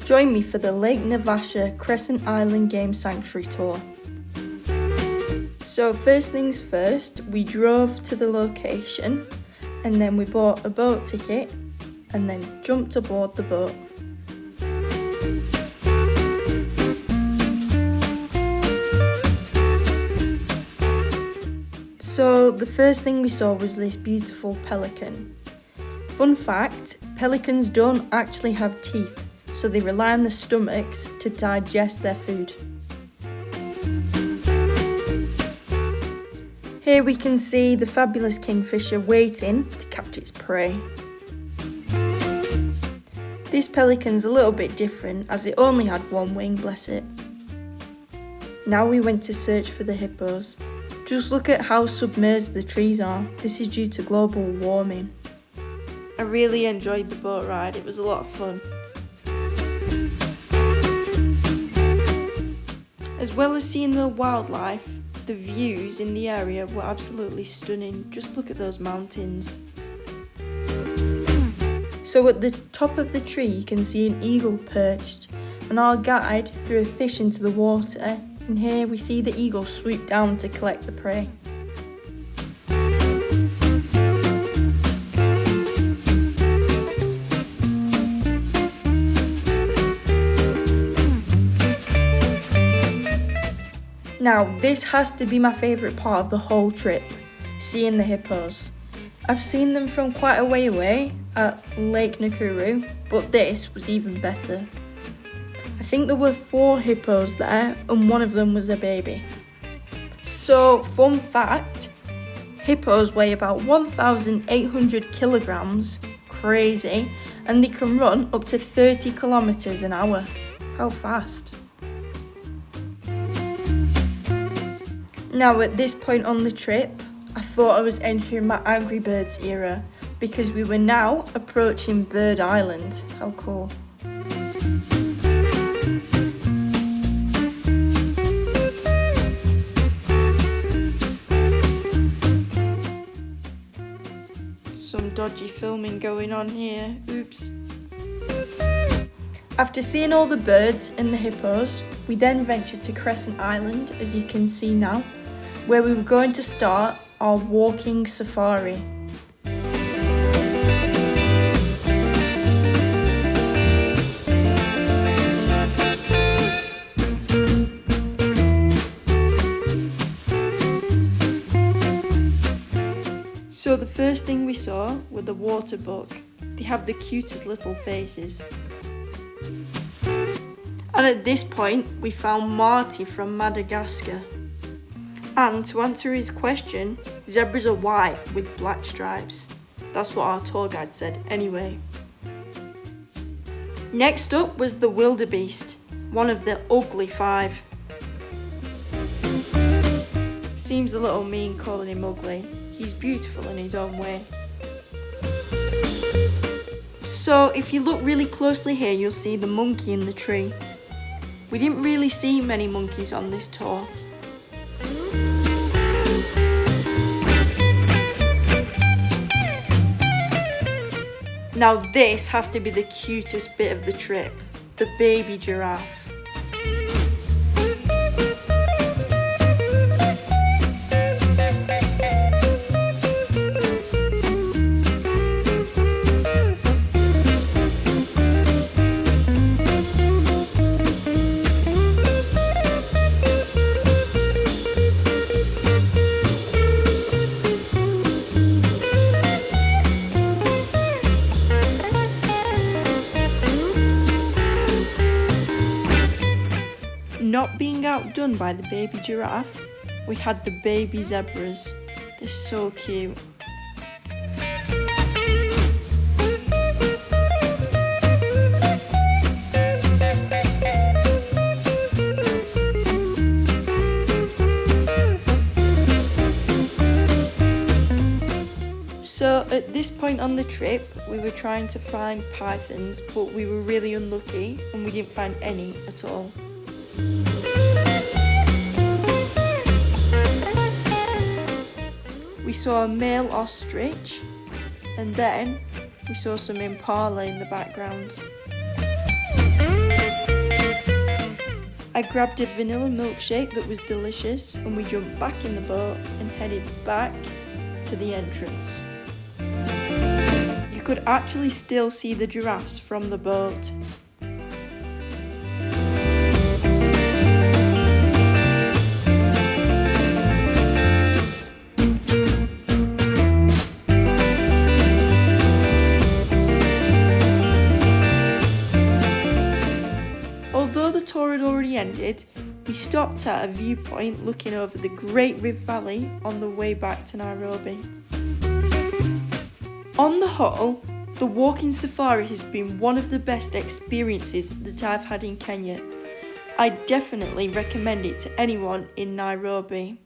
Join me for the Lake Naivasha Crescent Island Game Sanctuary tour. So first things first, we drove to the location and then we bought a boat ticket and then jumped aboard the boat. So the first thing we saw was this beautiful pelican. Fun fact, pelicans don't actually have teeth, so they rely on their stomachs to digest their food. Here we can see the fabulous kingfisher waiting to catch its prey. This pelican's a little bit different as it only had one wing, bless it. Now we went to search for the hippos. Just look at how submerged the trees are. This is due to global warming. I really enjoyed the boat ride, it was a lot of fun. As well as seeing the wildlife, the views in the area were absolutely stunning. Just look at those mountains. So at the top of the tree you can see an eagle perched, and our guide threw a fish into the water, and here we see the eagle swoop down to collect the prey. Now, this has to be my favourite part of the whole trip, seeing the hippos. I've seen them from quite a way away at Lake Nakuru, but this was even better. I think there were 4 hippos there and one of them was a baby. So, fun fact, hippos weigh about 1,800 kilograms, crazy, and they can run up to 30 kilometers an hour. How fast? Now at this point on the trip, I thought I was entering my Angry Birds era because we were now approaching Bird Island. How cool. Some dodgy filming going on here, oops. After seeing all the birds and the hippos, we then ventured to Crescent Island, as you can see now, where we were going to start our walking safari. So the first thing we saw were the water buck. They have the cutest little faces. And at this point, we found Marty from Madagascar. And to answer his question, zebras are white with black stripes. That's what our tour guide said anyway. Next up was the wildebeest, one of the ugly 5. Seems a little mean calling him ugly. He's beautiful in his own way. So if you look really closely here, you'll see the monkey in the tree. We didn't really see many monkeys on this tour. Now this has to be the cutest bit of the trip, the baby giraffe. Not being outdone by the baby giraffe, we had the baby zebras. They're so cute. So at this point on the trip, we were trying to find pythons, but we were really unlucky and we didn't find any at all. We saw a male ostrich, and then we saw some impala in the background. I grabbed a vanilla milkshake that was delicious, and we jumped back in the boat and headed back to the entrance. You could actually still see the giraffes from the boat. Although the tour had already ended, we stopped at a viewpoint looking over the Great Rift Valley on the way back to Nairobi. On the whole, the walking safari has been one of the best experiences that I've had in Kenya. I definitely recommend it to anyone in Nairobi.